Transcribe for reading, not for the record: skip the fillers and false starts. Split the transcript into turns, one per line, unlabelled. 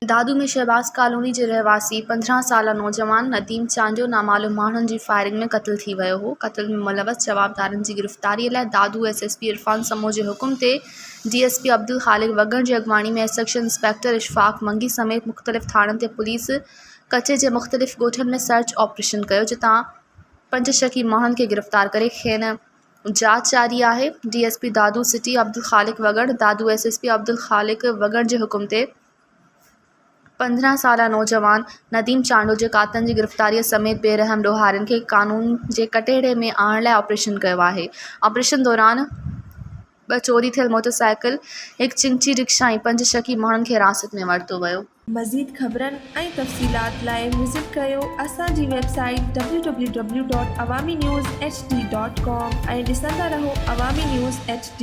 दादू में शहबाज कॉलोनी जे रहवासी 15 साला नौजवान नदीम चांडियो नामालूम माण्हुनि जी फायरिंग में क़त्ल थी वियो हो। क़त्ल में मुलवस जवाबदारनि जी गिरफ़्तारीअ लाइ दादू एसएसपी इरफान समो जे हुकुम ते डीएसपी अब्दुल ख़ालिक वगड़ जी अॻवानी में सेक्शन इंस्पेक्टर इशफाक मंगी समेत मुख़्तलिफ़ थाणनि ते पुलिस कचे जे मुख़्तलिफ़ ॻोठनि में सर्च ऑपरेशन कयो, जितां 5 शकी माण्हुनि खे गिरफ़्तार करे खेनि जांच जारी आहे। डीएसपी दादू सिटी अब्दुल ख़ालिक वगड़ दादू एसएसपी अब्दुल ख़ालिक वगड़ जे हुकुम ते 15 साला नौजवान नदीम चांडियो जे कातनि जी गिरफ़्तारीअ समेत बेरहम ॾोहारियुनि खे कानून जे कटेड़े में आणण लाइ ऑपरेशन कयो आहे। ऑपरेशन दौरान 2 चोरी थियल मोटरसाइकिल, 1 चिंची रिक्शा ऐं 5 शकी माण्हुनि खे हिरासत में वरितो वियो।
मज़ीद ख़बरनि ऐं तफ़सीलात लाइ विज़िट कयो असांजी वेबसाइट www.awamiNewsHD.com ऐं ॾिसंदा रहो अवामी न्यूज़ HD।